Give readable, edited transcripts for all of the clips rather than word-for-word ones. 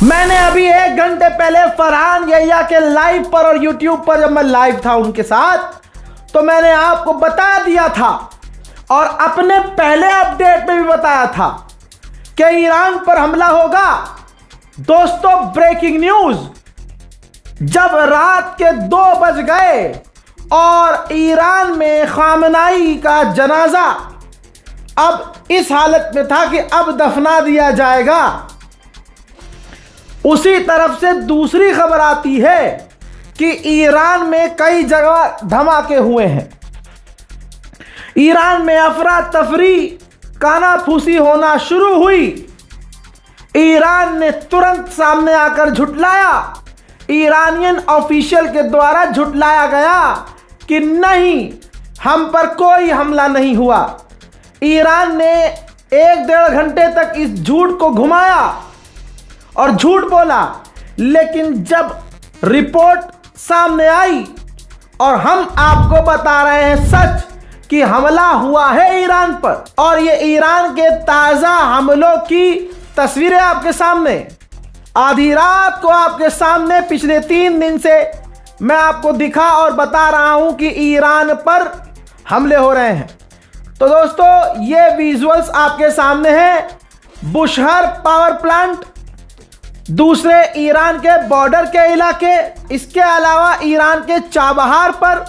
मैंने अभी 1 घंटे पहले फरहान यहिया के लाइव पर और यूट्यूब पर जब मैं लाइव था उनके साथ, तो मैंने आपको बता दिया था और अपने पहले अपडेट में भी बताया था कि ईरान पर हमला होगा। दोस्तों, ब्रेकिंग न्यूज, जब रात के 2 बज गए और ईरान में खामनाई का जनाजा अब इस हालत में था कि अब दफना दिया जाएगा, उसी तरफ से दूसरी खबर आती है कि ईरान में कई जगह धमाके हुए हैं। ईरान में अफरा तफरी, कानाफूसी होना शुरू हुई। ईरान ने तुरंत सामने आकर झुटलाया। ईरानियन ऑफिशियल के द्वारा झुटलाया गया कि नहीं, हम पर कोई हमला नहीं हुआ। ईरान ने 1-1.5 घंटे तक इस झूठ को घुमाया और झूठ बोला, लेकिन जब रिपोर्ट सामने आई और हम आपको बता रहे हैं सच कि हमला हुआ है ईरान पर, और ये ईरान के ताज़ा हमलों की तस्वीरें आपके सामने, आधी रात को आपके सामने पिछले 3 दिन से मैं आपको दिखा और बता रहा हूं कि ईरान पर हमले हो रहे हैं। तो दोस्तों, ये विजुअल्स आपके सामने हैं। बुशहर पावर प्लांट, दूसरे ईरान के बॉर्डर के इलाके, इसके अलावा ईरान के चाबहार पर,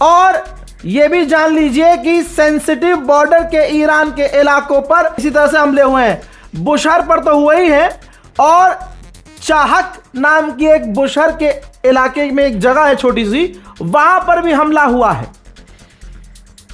और ये भी जान लीजिए कि सेंसिटिव बॉर्डर के ईरान के इलाकों पर इसी तरह से हमले हुए हैं। बुशहर पर तो हुए ही हैं, और चाहक नाम की एक बुशहर के इलाके में एक जगह है छोटी सी, वहां पर भी हमला हुआ है।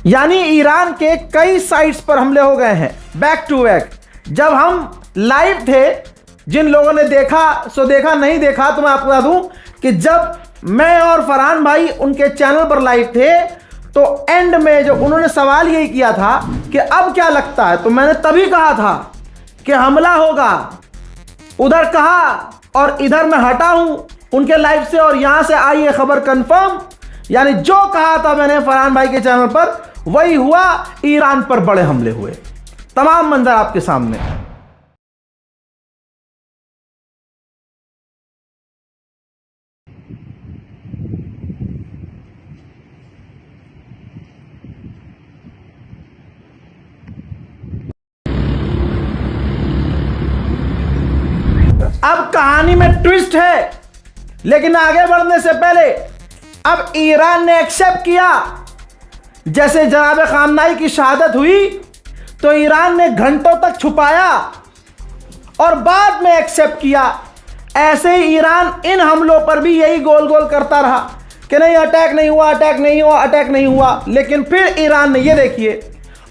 यानी ईरान के कई साइट्स पर हमले हो गए हैं बैक टू बैक। जब हम लाइव थे, जिन लोगों ने देखा सो देखा, नहीं देखा तो मैं आपको बता दूं कि जब मैं और फरहान भाई उनके चैनल पर लाइव थे, तो एंड में जो उन्होंने सवाल यही किया था कि अब क्या लगता है, तो मैंने तभी कहा था कि हमला होगा। उधर कहा और इधर मैं हटा हूं उनके लाइव से, और यहां से आई है खबर कंफर्म। यानी जो कहा था मैंने फरहान भाई के चैनल पर, वही हुआ। ईरान पर बड़े हमले हुए। तमाम मंजर आपके सामने। अब कहानी में ट्विस्ट है, लेकिन आगे बढ़ने से पहले अब ईरान ने एक्सेप्ट किया। जैसे जनाब खामनाई की शहादत हुई तो ईरान ने घंटों तक छुपाया और बाद में एक्सेप्ट किया। ऐसे ही ईरान इन हमलों पर भी यही गोल गोल करता रहा कि नहीं, अटैक नहीं हुआ, अटैक नहीं हुआ, अटैक नहीं हुआ। लेकिन फिर ईरान ने, ये देखिए,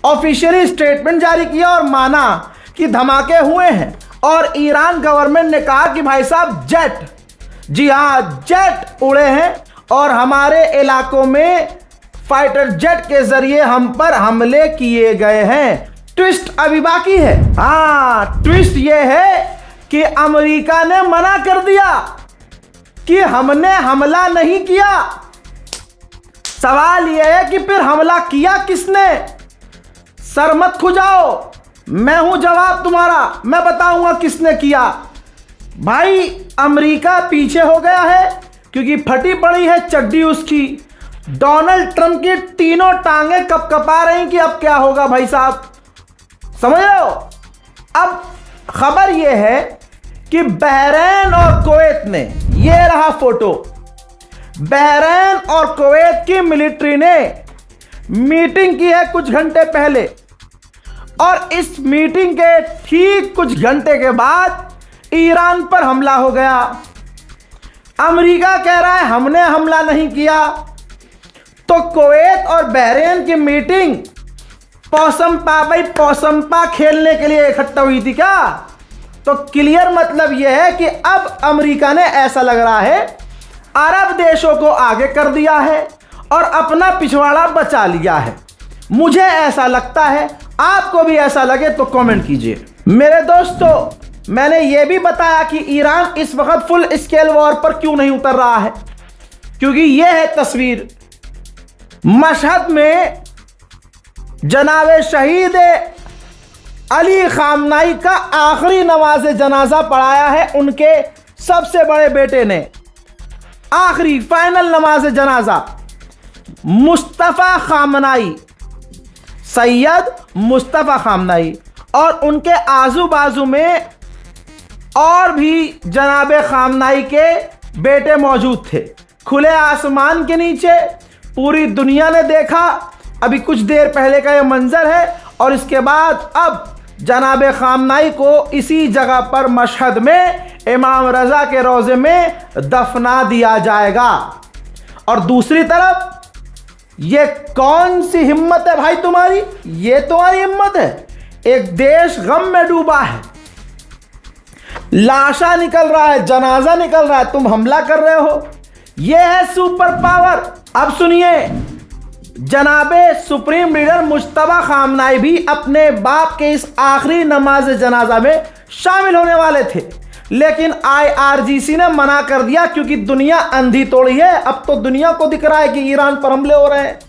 ऑफिशियली स्टेटमेंट जारी किया और माना कि धमाके हुए हैं। और ईरान गवर्नमेंट ने कहा कि भाई साहब, जेट, जी हाँ, जेट उड़े हैं और हमारे इलाकों में फाइटर जेट के जरिए हम पर हमले किए गए हैं। ट्विस्ट अभी बाकी है। हाँ, ट्विस्ट ये है कि अमेरिका ने मना कर दिया कि हमने हमला नहीं किया। सवाल यह है कि फिर हमला किया किसने? सर मत खुजाओ, मैं हूं जवाब तुम्हारा, मैं बताऊंगा किसने किया। भाई, अमेरिका पीछे हो गया है क्योंकि फटी पड़ी है चड्डी उसकी। डोनाल्ड ट्रंप की तीनों टांगे कपकपा रही कि अब क्या होगा भाई साहब, समझ रहे हो? अब खबर यह है कि बहरीन और कुवैत ने, ये रहा फोटो, बहरीन और कुवैत की मिलिट्री ने मीटिंग की है कुछ घंटे पहले, और इस मीटिंग के ठीक कुछ घंटे के बाद ईरान पर हमला हो गया। अमेरिका कह रहा है हमने हमला नहीं किया, तो कुवैत और बहरीन की मीटिंग पौसम्पा खेलने के लिए इकट्ठा हुई थी क्या? तो क्लियर मतलब यह है कि अब अमेरिका ने, ऐसा लग रहा है, अरब देशों को आगे कर दिया है और अपना पिछवाड़ा बचा लिया है। मुझे ऐसा लगता है, आपको भी ऐसा लगे तो कमेंट कीजिए। मेरे दोस्तों, मैंने यह भी बताया कि ईरान इस वक्त फुल स्केल वॉर पर क्यों नहीं उतर रहा है, क्योंकि यह है तस्वीर। मशहद में जनाब शहीद अली खामनाई का आखिरी नमाज जनाजा पढ़ाया है उनके सबसे बड़े बेटे ने। आखिरी फाइनल नमाज जनाजा मुस्तफ़ा खामनाई, सैयद मुस्तफ़ा खामनाई, और उनके आजू बाजू में और भी जनाब खामनाई के बेटे मौजूद थे। खुले आसमान के नीचे पूरी दुनिया ने देखा। अभी कुछ देर पहले का यह मंजर है और इसके बाद अब जनाब खामनाई को इसी जगह पर मशहद में इमाम रज़ा के रोज़े में दफना दिया जाएगा। और दूसरी तरफ ये कौन सी हिम्मत है भाई तुम्हारी? ये तुम्हारी हिम्मत है? एक देश गम में डूबा है, लाशा निकल रहा है, जनाजा निकल रहा है, तुम हमला कर रहे हो। यह है सुपर पावर। अब सुनिए, जनाबे सुप्रीम लीडर मुश्तबा खामनाई भी अपने बाप के इस आखिरी नमाज जनाजा में शामिल होने वाले थे, लेकिन IRGC ने मना कर दिया क्योंकि दुनिया अंधी तोड़ी है। अब तो दुनिया को दिख रहा है कि ईरान पर हमले हो रहे हैं।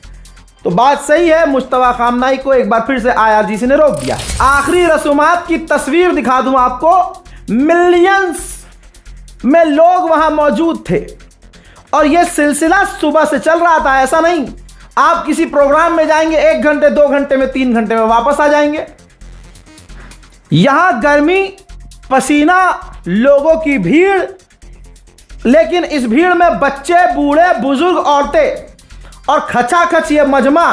तो बात सही है, मुश्तबा खामनाई को एक बार फिर से IRGC ने रोक दिया। आखिरी रसूमात की तस्वीर दिखा दूं आपको। मिलियंस में लोग वहां मौजूद थे और यह सिलसिला सुबह से चल रहा था। ऐसा नहीं आप किसी प्रोग्राम में जाएंगे 1 घंटे 2 घंटे में 3 घंटे में वापस आ जाएंगे। यहां गर्मी, पसीना, लोगों की भीड़, लेकिन इस भीड़ में बच्चे, बूढ़े, बुजुर्ग, औरतें और खचाखच ये मजमा।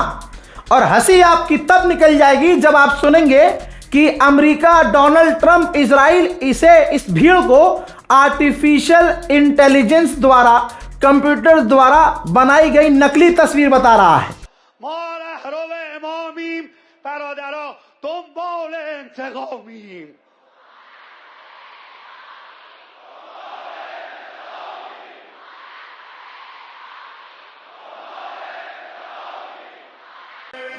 और हंसी आपकी तब निकल जाएगी जब आप सुनेंगे कि अमेरिका, डोनाल्ड ट्रंप, इजराइल इस भीड़ को आर्टिफिशियल इंटेलिजेंस द्वारा, कंप्यूटर द्वारा बनाई गई नकली तस्वीर बता रहा है।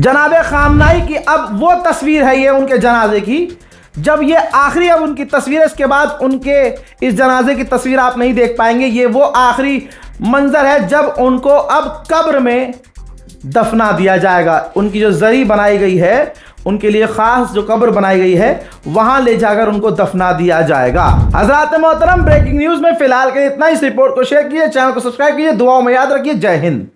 जनाब खामनाई की अब वो तस्वीर है ये उनके जनाजे की, जब ये आखिरी अब उनकी तस्वीर है। इसके बाद उनके इस जनाजे की तस्वीर आप नहीं देख पाएंगे। ये वो आखिरी मंजर है जब उनको अब कब्र में दफना दिया जाएगा। उनकी जो जरी बनाई गई है, उनके लिए खास जो कब्र बनाई गई है, वहां ले जाकर उनको दफना दिया जाएगा। हजरात मोहतरम, ब्रेकिंग न्यूज में फिलहाल के लिए इतना ही। इस रिपोर्ट को शेयर कीजिए, चैनल को सब्सक्राइब कीजिए, दुआओं में याद रखिए। जय हिंद।